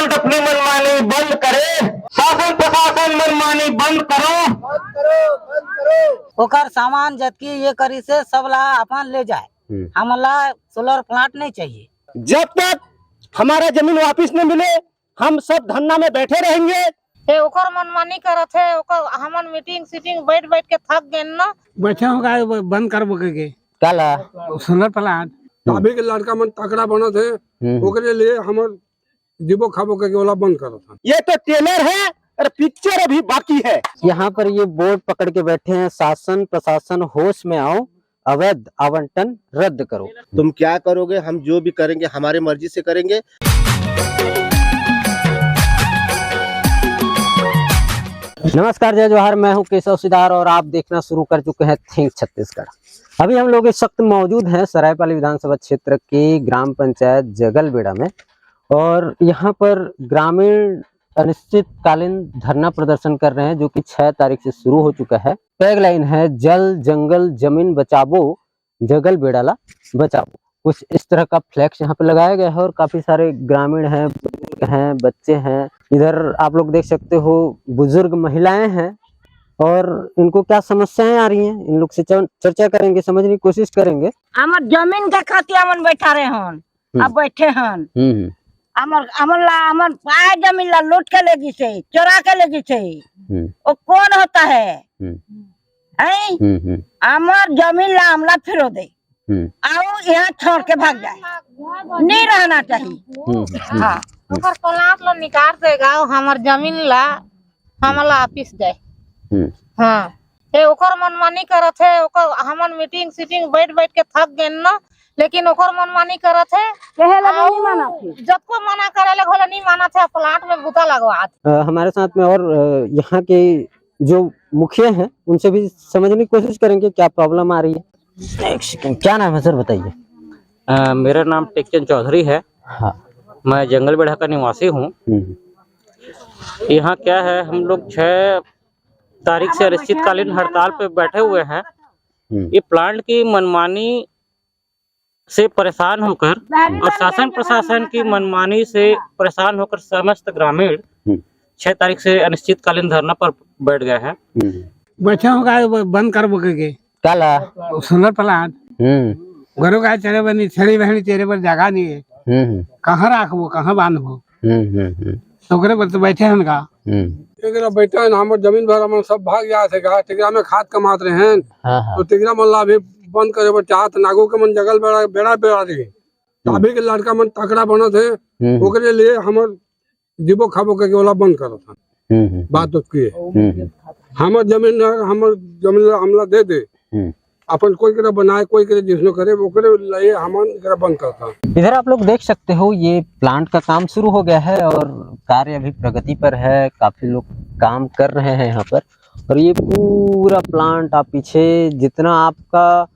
Plant अपनी मनमानी बंद करे, शासन प्रशासन मनमानी बंद करो। ओकर सामान जबकि ये करी से सब ला अपन ले जाए, हमला सोलर प्लांट नहीं चाहिए। जब तक हमारा जमीन वापिस न मिले हम सब धरना में बैठे रहेंगे। ओकर मनमानी करत है, ओकर हमन मीटिंग सीटिंग बैठ के थक गए ना, बैठे होगा बंद कर के काला सोलर प्लांट अभी के लड़का मन तकड़ा बनत है, ओकरे लिए हमर जीवो खाबो के ओला बंद करत है। ये तो टेलर है और पिक्चर अभी बाकी है। यहाँ पर ये बोर्ड पकड़ के बैठे हैं, शासन प्रशासन होश में आओ, अवैध आवंटन रद्द करो। तुम क्या करोगे, हम जो भी करेंगे हमारी मर्जी से करेंगे। नमस्कार, जय जोहार, मैं हूं केशव सिदार और आप देखना शुरू कर चुके हैं थिंक छत्तीसगढ़। अभी हम लोग इस वक्त मौजूद हैं सरायपाली विधानसभा क्षेत्र की ग्राम पंचायत जगलबेड़ा में और यहाँ पर ग्रामीण अनिश्चितकालीन धरना प्रदर्शन कर रहे हैं जो कि 6 तारीख से शुरू हो चुका है। टैगलाइन है जल जंगल जमीन बचावो, जगलबेड़ा बचाओ। कुछ इस तरह का फ्लैक्स यहाँ पे लगाया गया है और काफी सारे ग्रामीण हैं, बच्चे हैं। इधर आप लोग देख सकते हो बुजुर्ग महिलाएं हैं और इनको क्या समस्याएं आ रही हैं इन लोग से चर्चा करेंगे, समझने की कोशिश करेंगे। हमर जमीन के खातिर हमन बैठा रहे हन, अब बैठे हन। हमर पाए जमीन ला लूट के ले जिसे, चोरा के ले जिसे, वो कौन होता है? हमर जमीन ला हमला फिरो दे, आओ यहाँ छोड़ के भाग जाए, नहीं रहना चाहिए। हाँ, ओकर प्लांट लो निकाल देगा, हमर जमीन ला हमला वापिस जाए। हाँ, ओकर मनमानी करत है, ओकर हमन मीटिंग सीटिंग बैठ के थक गए ना, लेकिन ओकर मनमानी करत है, जब को मना करे ले घोला नहीं माना थे, प्लांट में बूता लगवा। हमारे साथ में और यहाँ के जो मुखिया हैं उनसे भी समझने की कोशिश करेंगे क्या प्रॉब्लम आ रही है। एक सेकंड, क्या नाम है सर बताइए? मेरा नाम टेकचंद चौधरी है। हाँ, मैं जंगलबेड़ा का निवासी हूँ। यहाँ क्या है, हम लोग 6 तारीख से अनिश्चितकालीन हड़ताल पे बैठे हुए हैं। ये प्लांट की मनमानी से परेशान होकर और शासन प्रशासन की मनमानी से परेशान होकर समस्त ग्रामीण 6 तारीख से अनिश्चितकालीन धरना पर बैठ गए हैं। बैठे होगा बंद कर के काला सोलर प्लांट घरों का चले बनी छड़ी बहनी तेरे पर जगह नहीं है, कहाँ रखबो, कहाँ बांधबो, ओकरे पर तो बैठे हैं का। एकरा बैठा है, हमर जमीन भर हमन सब भाग जात है, टिकरा में खाद कमात रहे हैं। तो टिकरा मन ला भी बंद करे बर चाहत, नागो के मन जगल बेड़ा दे। अभी के लड़का मन तकड़ा बनत है, ओकरे लिए हमर जीवो खाबो के ओला बंद करत है। बात तो की हमर जमीन हमला दे दे, अपन कोई करे बनाए, कोई करे जिसनो करे, ओकरे लिए हमन एकरा बंद करता। इधर आप लोग देख सकते हो ये प्लांट का काम शुरू हो गया है और कार्य अभी प्रगति पर है। काफी लोग काम कर रहे हैं यहाँ पर और ये पूरा प्लांट आप पीछे जितना आपका,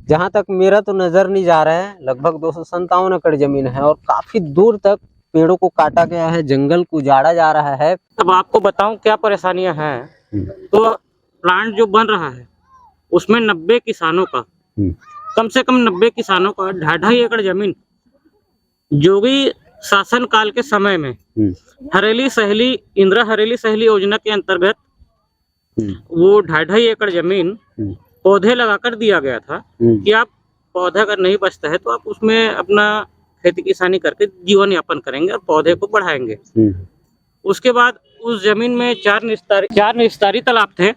जहाँ तक मेरा तो नजर नहीं जा रहा है, लगभग 257 एकड़ जमीन है और काफी दूर तक पेड़ों को काटा गया है, जंगल को उजाड़ा जा रहा है। अब आपको बताऊं क्या परेशानियां हैं। तो प्लांट जो बन रहा है उसमें 90 किसानों का, कम से कम 90 किसानों का 2.5 एकड़ जमीन जोगी शासन काल के समय में हरेली सहेली, इंदिरा हरेली सहेली योजना के अंतर्गत वो 2.5 एकड़ जमीन पौधे लगाकर दिया गया था कि आप पौधा अगर नहीं बचता है तो आप उसमें अपना खेती किसानी करके जीवन यापन करेंगे और पौधे को बढ़ाएंगे। उसके बाद उस जमीन में 4 निस्तारी तालाब थे,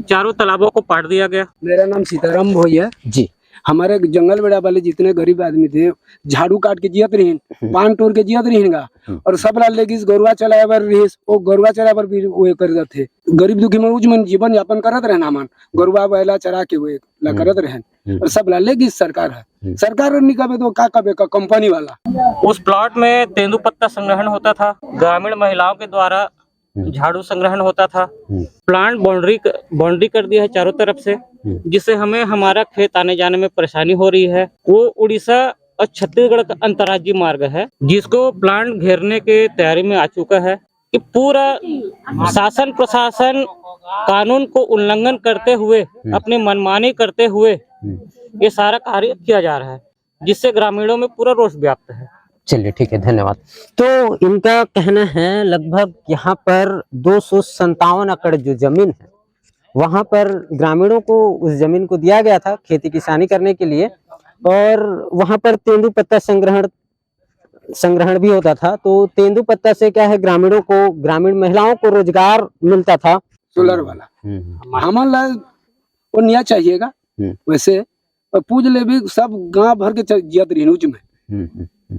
चारों तालाबों को पाट दिया गया। मेरा नाम सीताराम भोई है जी। हमारे जंगलबेड़ा वाले जितने गरीब आदमी थे, झाड़ू काट के जियत रही, पान तोड़ के जियत रही और सब लेकिन गरुआ चलाए बर रही, वो गरुआ चलाए बर भी वो कर थे। गरीब दुखी मन जीवन यापन करत रहे, मन गरुआ बैला चरा के हुए करत रहे और सब लेगी सरकार है, सरकार नहीं कबे तो का कबे का कंपनी वाला। उस प्लॉट में तेंदुपत्ता संग्रहण होता था, ग्रामीण महिलाओं के द्वारा झाड़ू संग्रहण होता था। प्लांट बाउंड्री कर दिया है चारों तरफ से, जिससे हमें हमारा खेत आने जाने में परेशानी हो रही है। वो उड़ीसा और छत्तीसगढ़ का अंतर्राज्यीय मार्ग है जिसको प्लांट घेरने के तैयारी में आ चुका है। कि पूरा शासन प्रशासन कानून को उल्लंघन करते हुए, अपनी मनमानी करते हुए ये सारा कार्य किया जा रहा है, जिससे ग्रामीणों में पूरा रोष व्याप्त है। चलिए ठीक है, धन्यवाद। तो इनका कहना है लगभग यहाँ पर 257 एकड़ जो जमीन है वहां पर ग्रामीणों को उस जमीन को दिया गया था खेती किसानी करने के लिए, और वहां पर तेंदुपत्ता संग्रहण भी होता था। तो तेंदुपत्ता से क्या है, ग्रामीण महिलाओं को रोजगार मिलता था। सोलर वाला हमारा वो नया चाहिएगा वैसे, और पूज ले भी सब गांव भर के जियत रही उज में,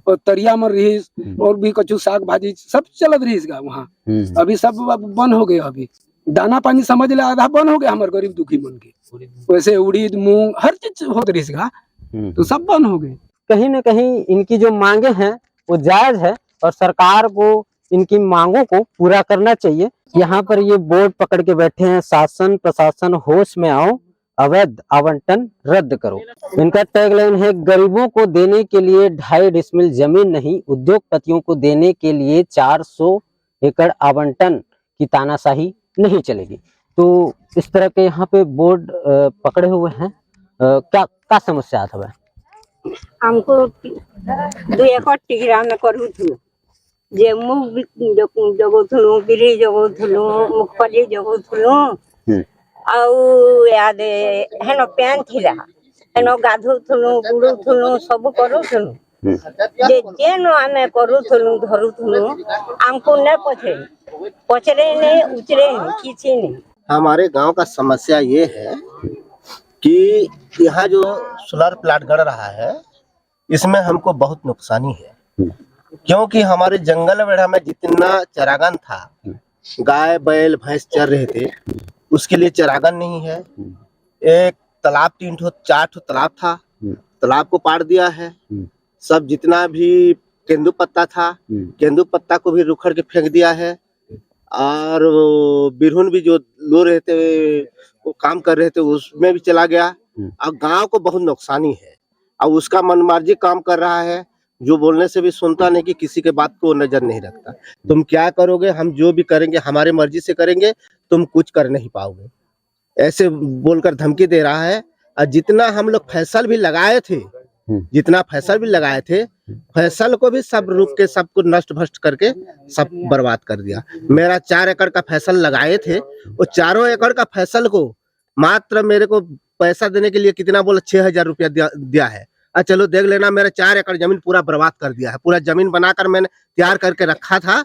और तरिया में रही और भी कछु साग भाजी सब चलत रही वहाँ। अभी सब बंद हो गए, अभी दाना पानी समझ ले आधा बंद हो गया हमारे गरीब दुखी मन के। वैसे उड़ीद मूंग हर चीज होत रही तो सब बंद हो गए। कहीं न कहीं इनकी जो मांगे हैं वो जायज है और सरकार को इनकी मांगों को पूरा करना चाहिए। यहाँ पर ये बोर्ड पकड़ के बैठे हैं, शासन प्रशासन होश में आओ, अवैध आवंटन रद्द करो। इनका टैगलाइन है, गरीबों को देने के लिए 2.5 डिसमिल जमीन नहीं, उद्योगपतियों को देने के लिए 400 एकड़ आवंटन की तानाशाही नहीं चलेगी। तो इस तरह के यहाँ पे बोर्ड पकड़े हुए हैं। क्या समस्या था भाई? हमको 2 एकड़ टिगरा में करू थी, जे मुग जगो थलू, बिरी जगो थलू, मुखफली जगो थलू, आउ याद है न पैन थिला, है न गाधो थलू, गुड़ू थलू, सब करू थलू। जे नो हमें करू थलू धरू थलू, हमको न पचरे नहीं, उचरे नहीं, किसी नहीं। हमारे गांव का समस्या ये है कि यहाँ जो सोलर प्लांट गड़ रहा है इसमें हमको बहुत नुकसानी है, क्योंकि हमारे जंगल वेढ़ा में जितना चरागान था, गाय बैल भैंस चर रहे थे, उसके लिए चरागान नहीं है। एक तालाब 4 ठो तालाब था, तालाब को पाड़ दिया है। सब जितना भी केंदू पत्ता था, केंदू पत्ता को भी रुखड़ के फेंक दिया है। और बिरहुन भी जो लो रहे थे वो काम कर रहे थे उसमें भी चला गया। अब गांव को बहुत नुकसानी है। अब उसका मनमर्जी काम कर रहा है, जो बोलने से भी सुनता नहीं, कि किसी के बात को नजर नहीं रखता। तुम क्या करोगे, हम जो भी करेंगे हमारे मर्जी से करेंगे, तुम कुछ कर नहीं पाओगे, ऐसे बोलकर धमकी दे रहा है। और जितना हम लोग फसल भी लगाए थे, फसल को भी सब रुक के सबको नष्ट भ्रष्ट करके सब बर्बाद कर दिया। मेरा 4 एकड़ का फसल लगाए थे, वो 4 एकड़ का फसल को मात्र मेरे को पैसा देने के लिए कितना बोला, 6,000 रुपया दिया है। चलो देख लेना, मेरा 4 एकड़ जमीन पूरा बर्बाद कर दिया है। पूरा जमीन बनाकर मैंने तैयार करके रखा था,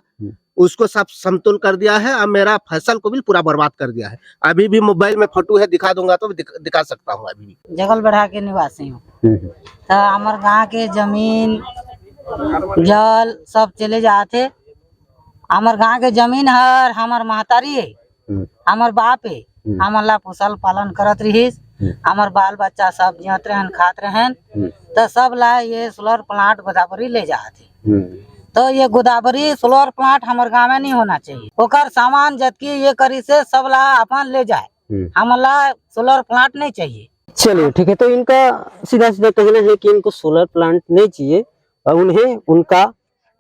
उसको सब समतुल कर दिया है। अब मेरा फसल को भी पूरा बर्बाद कर दिया है। अभी भी मोबाइल में फोटो है, दिखा दूंगा तो दिखा सकता हूँ। अभी भी जगल बढ़ा के निवासी हूँ, तो हमारे गांव के जमीन जल सब चले जाते। हमारे गांव के जमीन हर हमार महतारी है, हमार बाप है, हमारा पोसल पालन करत रहीस। हमार बाल बच्चा सब जियत रहन, खात रहन। तो सब ला ये सोलर प्लांट गोदावरी ले जाते। तो ये गोदावरी सोलर प्लांट हमारे गाँव में नहीं होना चाहिए। ओकर सामान जबकि ये करी से सब ला अपन ले जाए, हमारा सोलर प्लांट नहीं चाहिए। चलिए ठीक है, तो इनका सीधा सीधा कहना है कि इनको सोलर प्लांट नहीं चाहिए और उन्हें उनका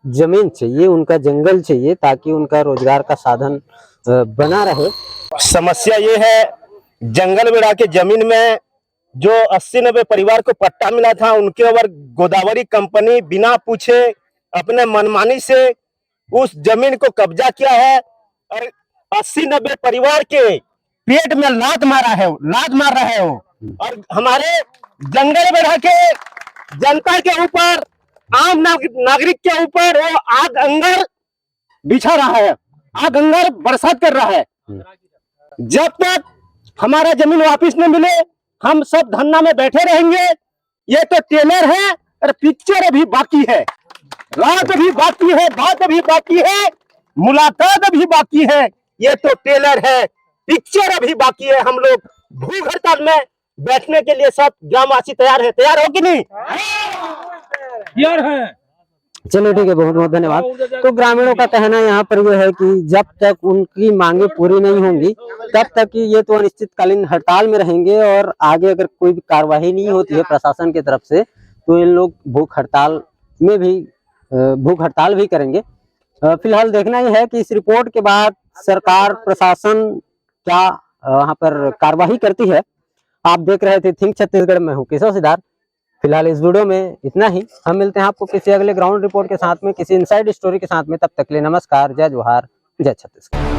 जमीन चाहिए, उनका जंगल चाहिए, ताकि उनका रोजगार का साधन बना रहे। समस्या ये है, जंगल बेड़ा के जमीन में जो 80-90 परिवार को पट्टा मिला था, उनके ऊपर गोदावरी कंपनी बिना पूछे अपने मनमानी से उस जमीन को कब्जा किया है और 80-90 परिवार के पेट में लात मार रहा है वो। और हमारे जंगल बेड़ा के जनता के ऊपर, आम नागरिक के ऊपर वो आग अंगार बिछा रहा है, आग अंगार बरसात कर रहा है। जब तक हमारा जमीन वापिस नहीं मिले, हम सब धरना में बैठे रहेंगे। ये तो ट्रेलर है और पिक्चर अभी बाकी है, रात अभी बाकी है, बात अभी बाकी है, मुलाकात अभी बाकी है। ये तो ट्रेलर है, पिक्चर अभी बाकी है। हम लोग भूख हड़ताल में बैठने के लिए सब ग्रामवासी तैयार हो कि नहीं? तैयार है। चलो ठीक है, बहुत बहुत धन्यवाद। तो ग्रामीणों का कहना यहाँ पर यह है कि जब तक उनकी मांगे पूरी नहीं होंगी तब तक ये तो अनिश्चितकालीन हड़ताल में रहेंगे, और आगे अगर कोई भी कार्रवाई नहीं होती है प्रशासन की तरफ से तो इन लोग भूख हड़ताल भी करेंगे। फिलहाल देखना ही है कि इस रिपोर्ट के बाद सरकार प्रशासन क्या वहाँ पर कार्रवाई करती है। आप देख रहे थे थिंक छत्तीसगढ़ में हूँ केशव सिद्धार्थ। फिलहाल इस वीडियो में इतना ही। हम मिलते हैं आपको किसी अगले ग्राउंड रिपोर्ट के साथ में, किसी इनसाइड स्टोरी के साथ में। तब तक के लिए नमस्कार, जय जोहार, जय छत्तीसगढ़।